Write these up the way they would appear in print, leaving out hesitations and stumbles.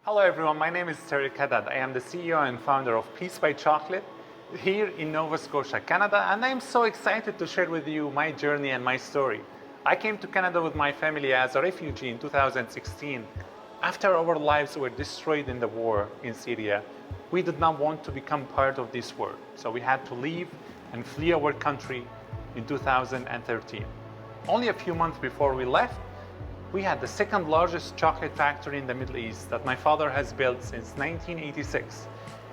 Hello everyone, my name is Tareq Hadhad. I am the CEO and founder of Peace by Chocolate here in Nova Scotia, Canada, and I am so excited to share with you my journey and my story. I came to Canada with my family as a refugee in 2016. After our lives were destroyed in the war in Syria, we did not want to become part of this war, so we had to leave and flee our country in 2013. Only a few months before we left, we had the second largest chocolate factory in the Middle East that my father has built since 1986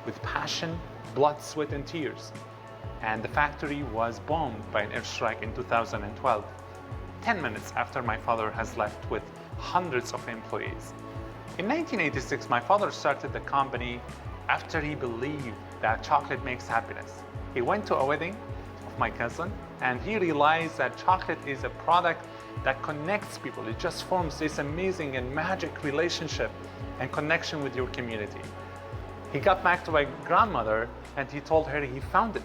with passion, blood, sweat, and tears. And the factory was bombed by an airstrike in 2012, 10 minutes after my father has left with hundreds of employees. In 1986, my father started the company after he believed that chocolate makes happiness. He went to a wedding of my cousin and he realized that chocolate is a product that connects people. It just forms this amazing and magic relationship and connection with your community. He got back to my grandmother and he told her he found it.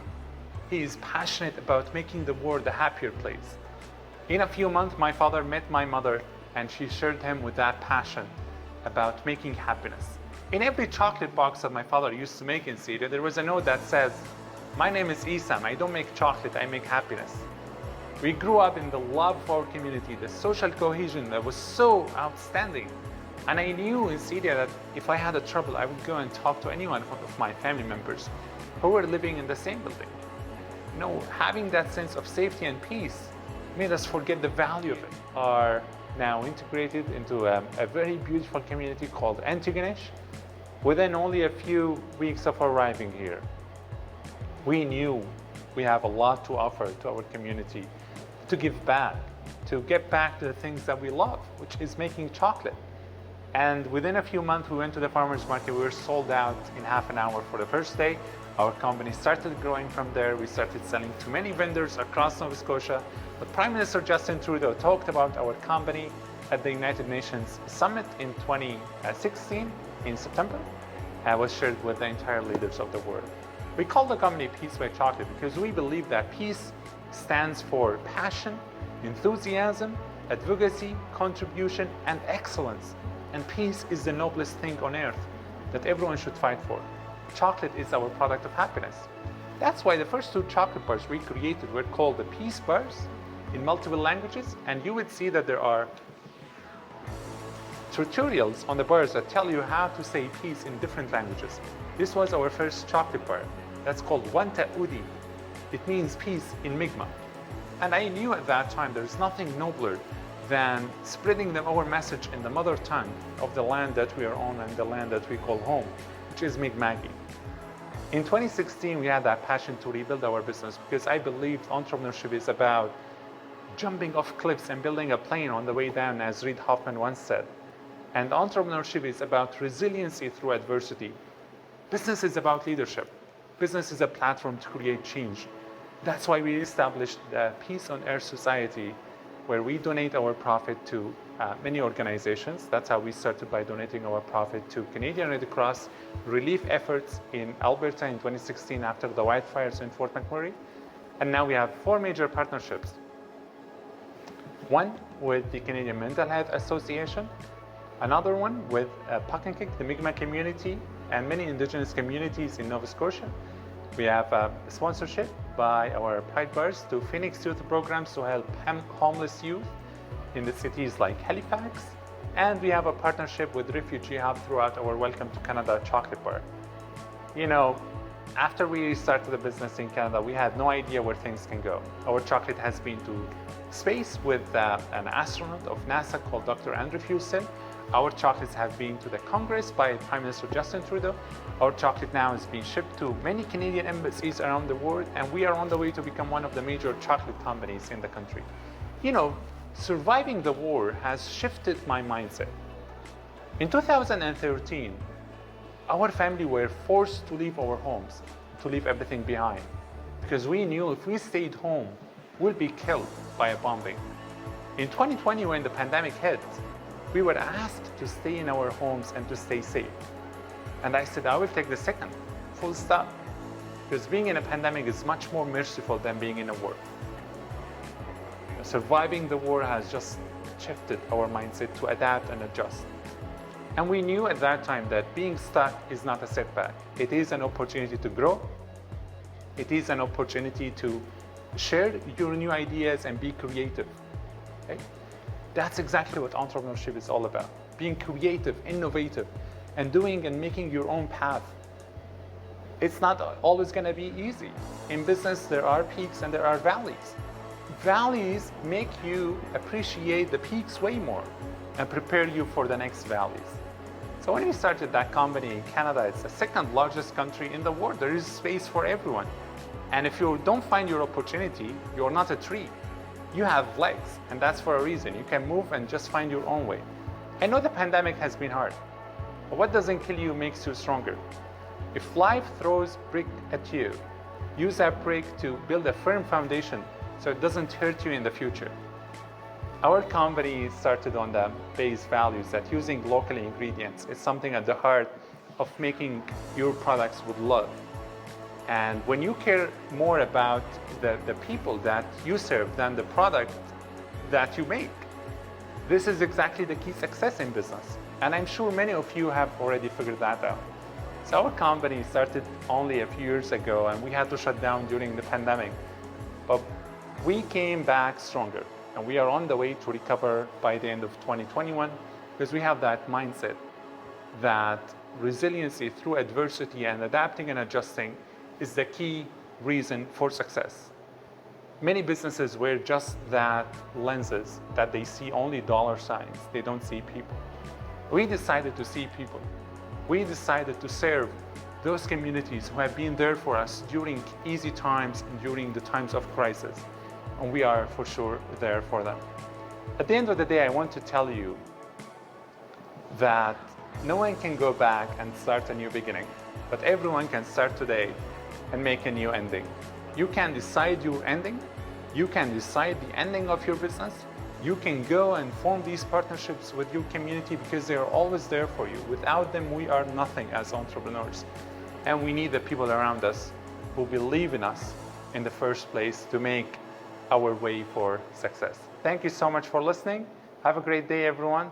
He is passionate about making the world a happier place. In a few months, my father met my mother and she shared him with that passion about making happiness. In every chocolate box that my father used to make in Syria, there was a note that says, "My name is Isam, I don't make chocolate, I make happiness." We grew up in the love of our community, the social cohesion that was so outstanding. And I knew in Syria that if I had a trouble, I would go and talk to anyone of my family members who were living in the same building. You know, having that sense of safety and peace made us forget the value of it. Are now integrated into a very beautiful community called Antigonish within only a few weeks of arriving here. We knew we have a lot to offer to our community, to give back, to get back to the things that we love, which is making chocolate. And within a few months, we went to the farmers market. We were sold out in half an hour for the first day. Our company started growing from there. We started selling to many vendors across Nova Scotia. But Prime Minister Justin Trudeau talked about our company at the United Nations Summit in 2016 in September, and was shared with the entire leaders of the world. We call the company Peace by Chocolate because we believe that peace stands for passion, enthusiasm, advocacy, contribution, and excellence. And peace is the noblest thing on earth that everyone should fight for. Chocolate is our product of happiness. That's why the first two chocolate bars we created were called the Peace Bars in multiple languages, and you would see that there are tutorials on the bars that tell you how to say peace in different languages. This was our first chocolate bar. That's called Wanta Udi. It means peace in Mi'kmaq. And I knew at that time there's nothing nobler than spreading our message in the mother tongue of the land that we are on and the land that we call home, which is Mi'kmaqi. In 2016, we had that passion to rebuild our business because I believed entrepreneurship is about jumping off cliffs and building a plane on the way down, as Reid Hoffman once said. And entrepreneurship is about resiliency through adversity. Business is about leadership. Business is a platform to create change. That's why we established the Peace on Earth Society, where we donate our profit to many organizations. That's how we started, by donating our profit to Canadian Red Cross relief efforts in Alberta in 2016 after the wildfires in Fort McMurray. And now we have 4 major partnerships. One with the Canadian Mental Health Association, another one with Puckankik, the Mi'kmaq community, and many Indigenous communities in Nova Scotia. We have a sponsorship by our Pride Bars to Phoenix Youth Programs to help homeless youth in the cities like Halifax. And we have a partnership with Refugee Hub throughout our Welcome to Canada chocolate bar. You know, after we started the business in Canada, we had no idea where things can go. Our chocolate has been to space with an astronaut of NASA called Dr. Andrew Houston. Our chocolates have been to the Congress by Prime Minister Justin Trudeau. Our chocolate now is being shipped to many Canadian embassies around the world, and we are on the way to become one of the major chocolate companies in the country. You know, surviving the war has shifted my mindset. In 2013, our family were forced to leave our homes, to leave everything behind, because we knew if we stayed home, we'll be killed by a bombing. In 2020, when the pandemic hit, we were asked to stay in our homes and to stay safe. And I said, I will take the second, full stop. Because being in a pandemic is much more merciful than being in a war. Surviving the war has just shifted our mindset to adapt and adjust. And we knew at that time that being stuck is not a setback. It is an opportunity to grow. It is an opportunity to share your new ideas and be creative. Okay? That's exactly what entrepreneurship is all about. Being creative, innovative, and doing and making your own path. It's not always going to be easy. In business, there are peaks and there are valleys. Valleys make you appreciate the peaks way more and prepare you for the next valleys. So when we started that company in Canada, it's the second largest country in the world. There is space for everyone. And if you don't find your opportunity, you're not a tree. You have legs, and that's for a reason. You can move and just find your own way. I know the pandemic has been hard, but what doesn't kill you makes you stronger. If life throws brick at you, use that brick to build a firm foundation so it doesn't hurt you in the future. Our company started on the base values that using local ingredients is something at the heart of making your products with love. And when you care more about the people that you serve than the product that you make, this is exactly the key success in business. And I'm sure many of you have already figured that out. So our company started only a few years ago and we had to shut down during the pandemic. But we came back stronger and we are on the way to recover by the end of 2021 because we have that mindset that resiliency through adversity and adapting and adjusting is the key reason for success. Many businesses wear just that lenses that they see only dollar signs, they don't see people. We decided to see people. We decided to serve those communities who have been there for us during easy times and during the times of crisis. And we are for sure there for them. At the end of the day, I want to tell you that no one can go back and start a new beginning, but everyone can start today and make a new ending. You can decide your ending. You can decide the ending of your business. You can go and form these partnerships with your community because they are always there for you. Without them, we are nothing as entrepreneurs. And we need the people around us who believe in us in the first place to make our way for success. Thank you so much for listening. Have a great day, everyone.